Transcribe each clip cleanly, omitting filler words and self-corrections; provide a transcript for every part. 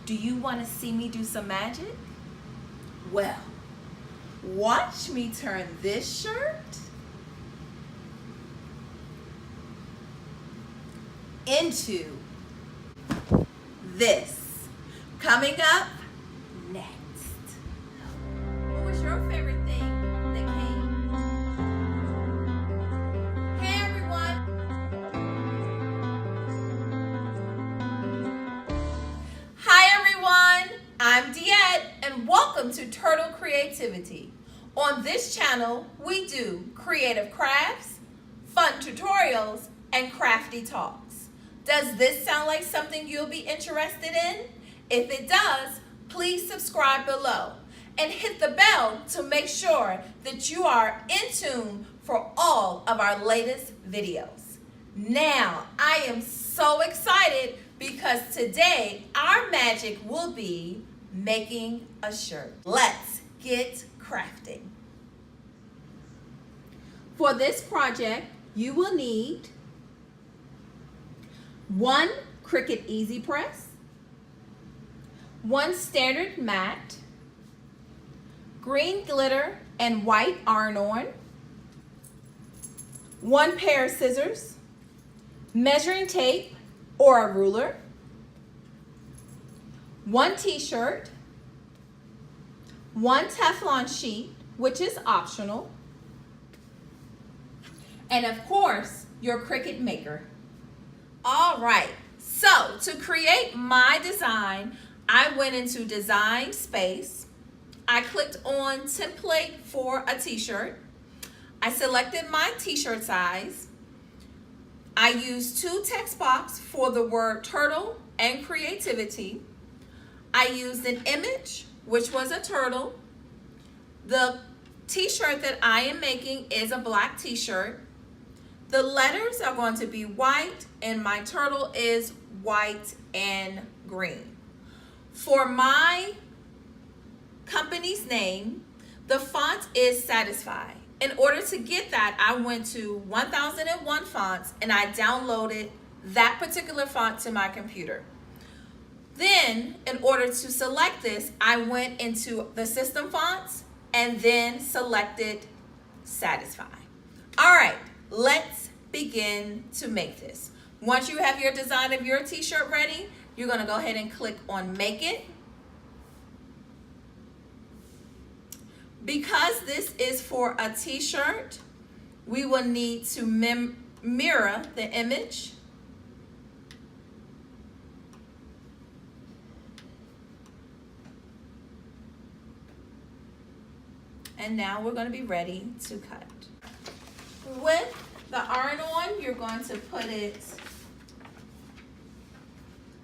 Do you want to see me do some magic? Well, watch me turn this shirt into this. Coming up next. What was your favorite thing that came? Hey everyone. Hi everyone. I'm Diette and welcome to Turtle Creativity. On this channel, we do creative crafts, fun tutorials, and crafty talks. Does this sound like something you'll be interested in? If it does, please subscribe below and hit the bell to make sure that you are in tune for all of our latest videos. Now, I am so excited because today our magic will be making a shirt. Let's get crafting. For this project, you will need one Cricut EasyPress, one standard mat, green glitter and white iron-on, one pair of scissors, measuring tape or a ruler, one t-shirt, one Teflon sheet, which is optional, and of course, your Cricut Maker. All right, so to create my design, I went into Design Space. I clicked on Template for a t-shirt. I selected my t-shirt size. I used two text boxes for the word turtle and creativity. I used an image, which was a turtle. The t-shirt that I am making is a black t-shirt. The letters are going to be white and my turtle is white and green. For my company's name, the font is Satisfy. In order to get that, I went to 1001 Fonts and I downloaded that particular font to my computer. Then, in order to select this, I went into the system fonts and then selected Satisfy. All right, let's begin to make this. Once you have your design of your t-shirt ready, you're gonna go ahead and click on Make It. Because this is for a t-shirt, we will need to mirror the image. And now we're going to be ready to cut. With the iron-on, you're going to put it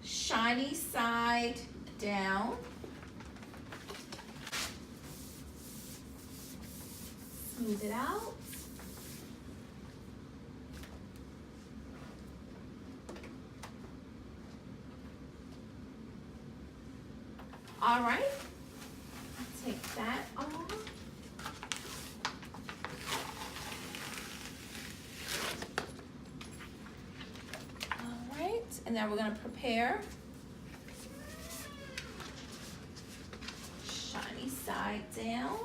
shiny side down. Smooth it out. All right, take that off. And now we're going to prepare shiny side down.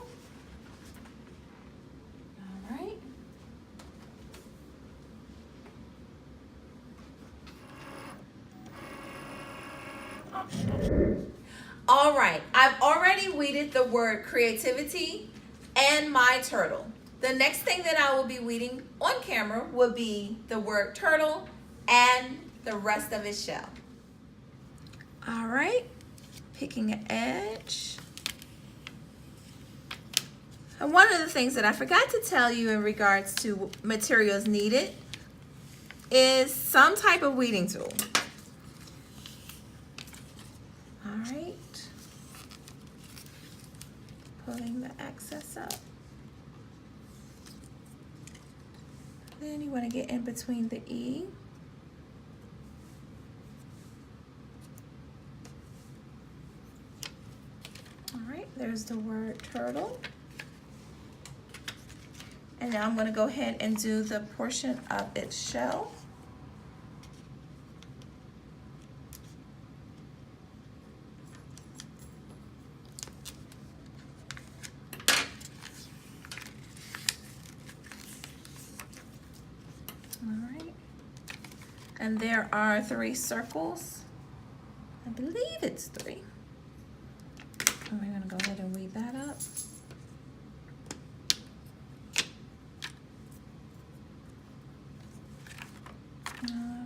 All right. All right, I've already weeded the word creativity and my turtle. The next thing that I will be weeding on camera will be the word turtle and the rest of its shell. All right, picking an edge. And one of the things that I forgot to tell you in regards to materials needed is some type of weeding tool. All right, pulling the excess up. Then you want to get in between the E. There's the word turtle. And now I'm going to go ahead and do the portion of its shell. And there are 3 circles. I believe it's 3. And we're gonna go ahead and weed that up.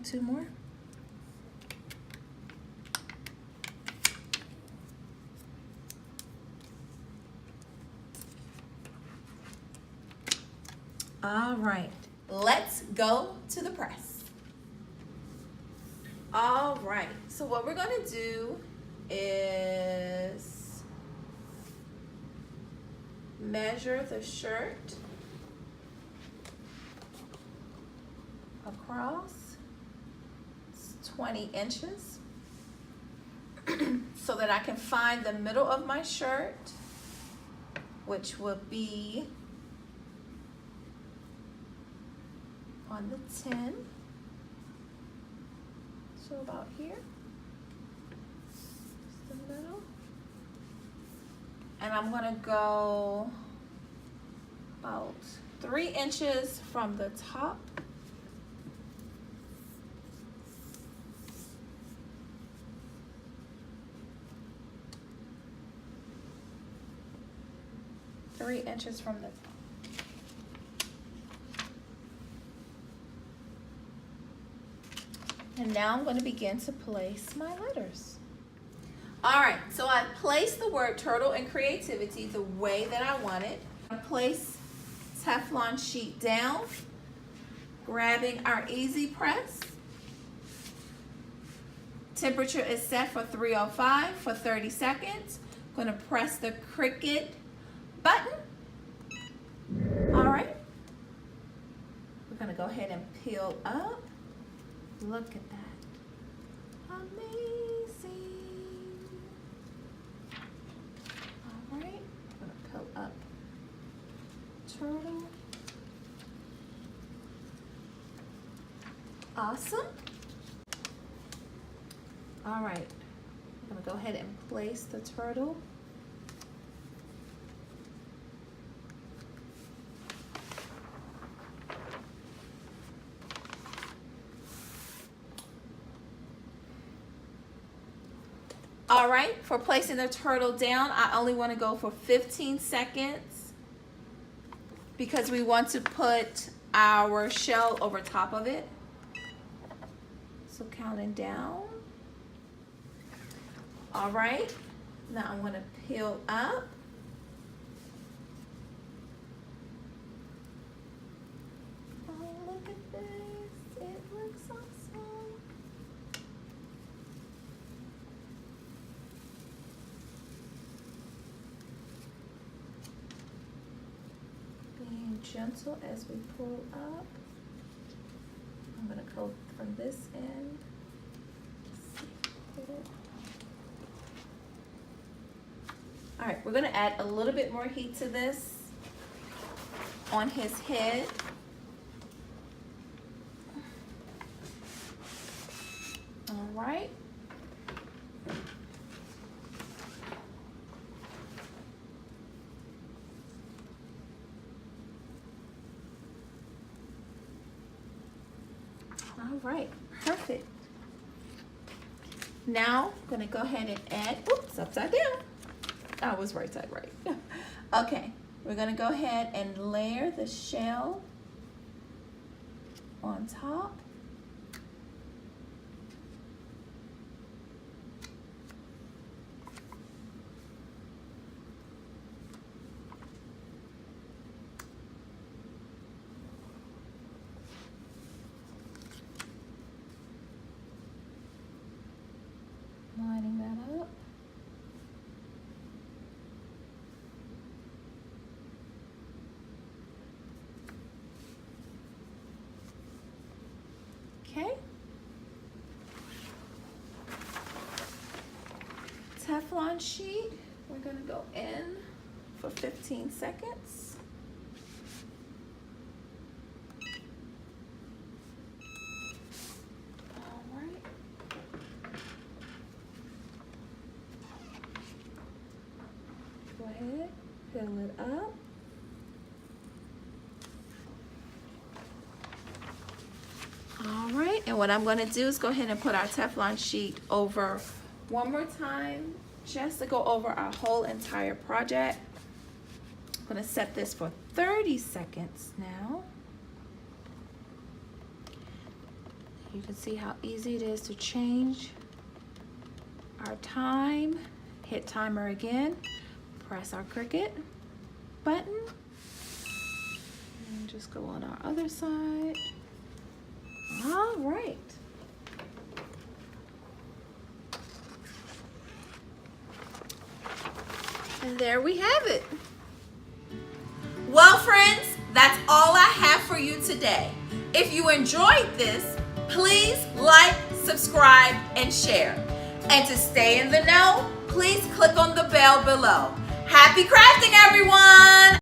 2 more. All right, let's go to the press. All right, so what we're gonna do is measure the shirt across. It's 20 inches so that I can find the middle of my shirt, which will be on the 10, so about here, it's the middle, and I'm gonna go about 3 inches from the top from the top. And now I'm going to begin to place my letters. All right, so I placed the word turtle and creativity the way that I wanted. I place Teflon sheet down, grabbing our EasyPress. Temperature is set for 305 for 30 seconds. I'm going to press the Cricut button. All right, we're going to go ahead and peel up. Look at that. Amazing. All right, I'm going to peel up turtle. Awesome. All right, I'm going to go ahead and place the turtle. All right, for placing the turtle down, I only want to go for 15 seconds because we want to put our shell over top of it. So counting down. All right, now I'm going to peel up. Oh, look at this. It looks awesome. Gentle as we pull up. I'm going to go from this end. All right, we're going to add a little bit more heat to this on his head. All right. All right, perfect. Now I'm gonna go ahead and add, oops, upside down. I was right side right. Okay, we're gonna go ahead and layer the shell on top. Lining that up. Okay. Teflon sheet, we're going to go in for 15 seconds. Fill it up. All right, and what I'm going to do is go ahead and put our Teflon sheet over one more time, just to go over our whole entire project. I'm going to set this for 30 seconds now. You can see how easy it is to change our time. Hit timer again, press our Cricut button, and just go on our other side. All right. And there we have it. Well, friends, that's all I have for you today. If you enjoyed this, please like, subscribe, and share. And to stay in the know, please click on the bell below. Happy crafting, everyone!